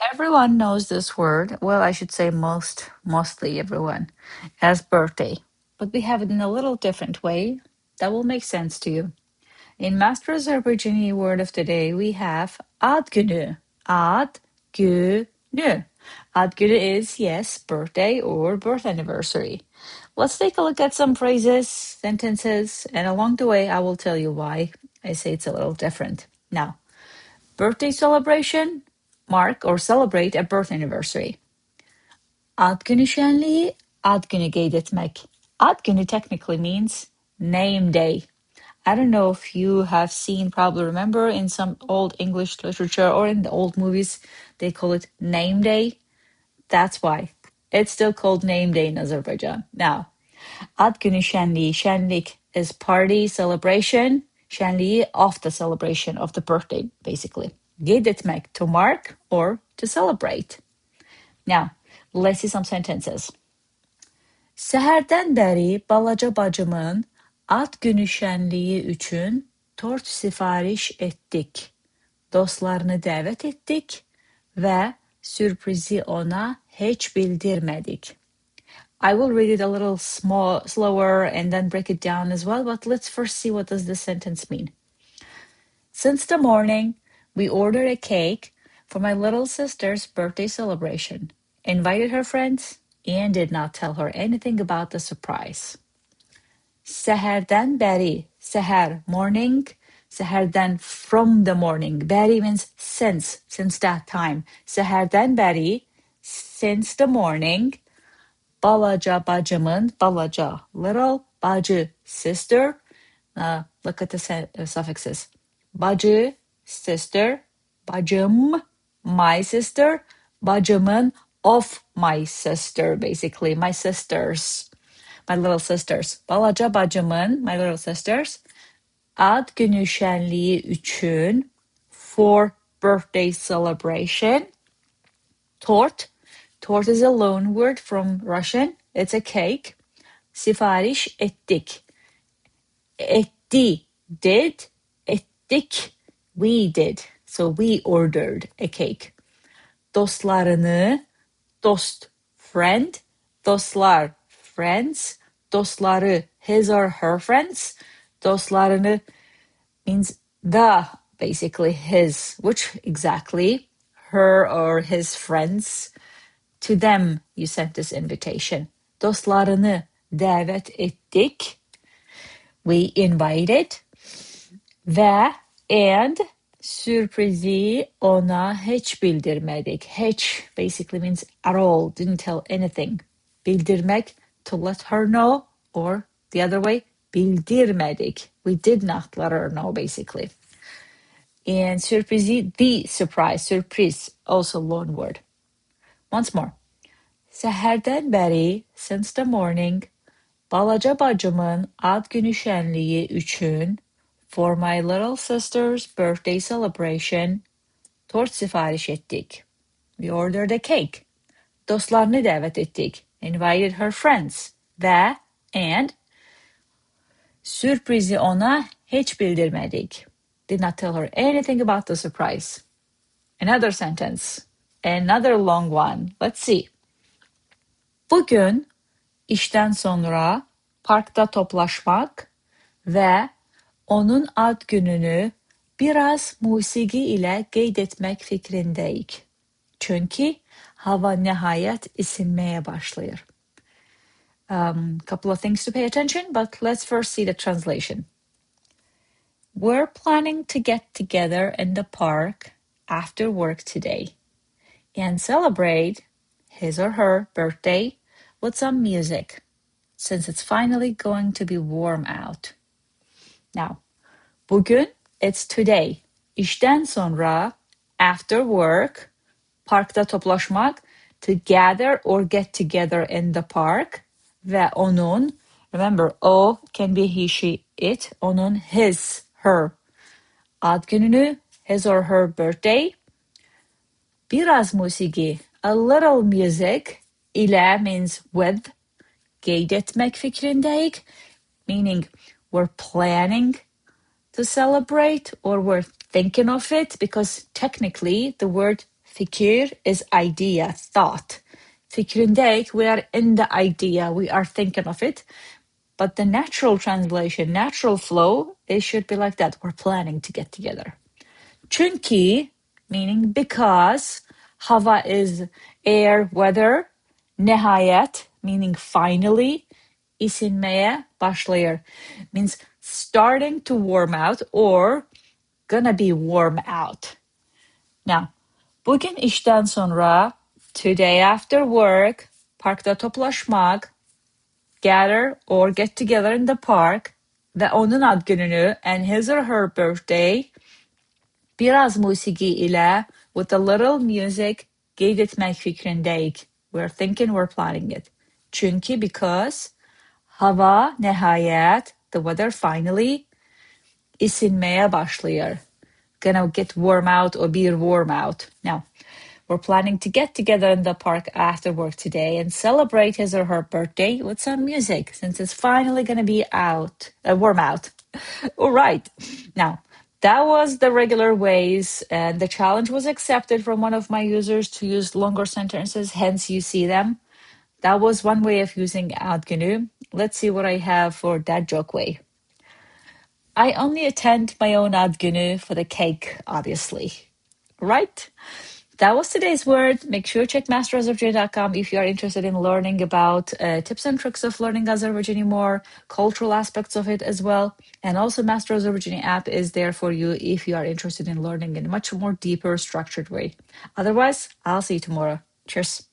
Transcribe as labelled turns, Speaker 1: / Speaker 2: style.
Speaker 1: Everyone knows this word. Well, I should say mostly everyone, as birthday. But we have it in a little different way that will make sense to you. In Master Azerbaijani word of the day, we have ad günü. Ad günü. Ad günü is, yes, birthday or birth anniversary. Let's take a look at some phrases, sentences, and along the way, I will tell you why I say it's a little different. Now, birthday celebration, mark or celebrate a birth anniversary. Ad günü şenliği, ad günü kaydetmek. Ad günü technically means name day. I don't know if you have seen, probably remember in some old English literature or in the old movies, they call it name day. That's why. It's still called name day in Azerbaijan. Now, ad günü şenliği, şenlik is party, celebration, şenliği of the celebration of the birthday, basically. Kaydetmek, to mark or to celebrate. Now, let's see some sentences. Səhərdən bəri balaca bacımın ad günü şənliyi üçün tort sifariş etdik. Dostlarını dəvət etdik və sürprizi ona heç bildirmədik. I will read it a little slower and then break it down as well, but let's first see what does this sentence mean. Since the morning, we ordered a cake for my little sister's birthday celebration, invited her friends, and did not tell her anything about the surprise. Səhərdən bəri, səhər, morning, səhərdən from the morning. Bəri means since that time. Səhərdən bəri, since the morning, balaca bacımın, balaca, little, bacı, sister. Look at the suffixes. Bacı, sister, bacım, my sister, bacımın, of my sister, basically, my sisters, my little sisters. Balaca bacımın, my little sisters, ad günü şenliği üçün, for birthday celebration, tort. Tort is a loan word from Russian. It's a cake. Sipariş ettik. Etti, did. Ettik, we did. So we ordered a cake. Dostlarını, dost, friend. Dostlar, friends. Dostları, his or her friends. Dostlarını means the, basically his, which exactly her or his friends. To them you sent this invitation. Dostlarını davet ettik. We invited. Ve and sürprizi ona hiç bildirmedik. Hiç basically means at all, didn't tell anything. Bildirmek, to let her know, or the other way, bildirmedik. We did not let her know, basically. And sürprizi, the surprise, surprise, also loan word. Once more. Səhərdən bəri, since the morning, balaca bacımın ad günü şənliyi üçün, for my little sister's birthday celebration, tort sipariş ettik. We ordered a cake. Dostlarını davet ettik. Invited her friends. Ve and sürprizi ona hiç bildirmedik. Did not tell her anything about the surprise. Another sentence. Another long one. Let's see. Bugün işten sonra parkta toplaşmak ve onun ad gününü biraz musiki ile kaydetmek fikrindeyik. Çünkü hava nihayet ısınmaya başlıyor. Couple of things to pay attention, but let's first see the translation. We're planning to get together in the park after work today and celebrate his or her birthday with some music, since it's finally going to be warm out. Now, bugün, it's today. İşten sonra, after work, parkta toplaşmak, to gather or get together in the park. Ve onun, remember, o can be he, she, it. Onun, his, her. Ad gününü, his or her birthday. Biraz musiki, a little music, ile means with. Kaydetmek fikrindeyik, meaning we're planning to celebrate or we're thinking of it, because technically the word Fikir is idea, thought. Fikrindeyik, we are in the idea, we are thinking of it. But the natural translation, natural flow, it should be like that. We're planning to get together. Çünkü, meaning because. Hava is air, weather. Nihayet, meaning finally. Isinmeye başlıyor, means starting to warm out or gonna be warm out. Now, bugün işten sonra, today after work, parkta toplaşmak, gather or get together in the park ve onun ad gününü and his or her birthday biraz musiki ile with a little music kaydetmek fikrindeyik. We're thinking, we're planning it. Çünkü because hava nihayet, the weather finally isinmeye başlıyor. Gonna get warm out or be warm out. Now, we're planning to get together in the park after work today and celebrate his or her birthday with some music since it's finally gonna be out, warm out. All right. Now, that was the regular ways, and the challenge was accepted from one of my users to use longer sentences, hence you see them. That was one way of using ad günü. Let's see what I have for that joke way. I only attend my own ad günü for the cake, obviously. Right? That was today's word. Make sure to check masterazerbaijani.com if you are interested in learning about tips and tricks of learning Azerbaijani more, cultural aspects of it as well. And also Master Azerbaijani app is there for you if you are interested in learning in a much more deeper, structured way. Otherwise, I'll see you tomorrow. Cheers.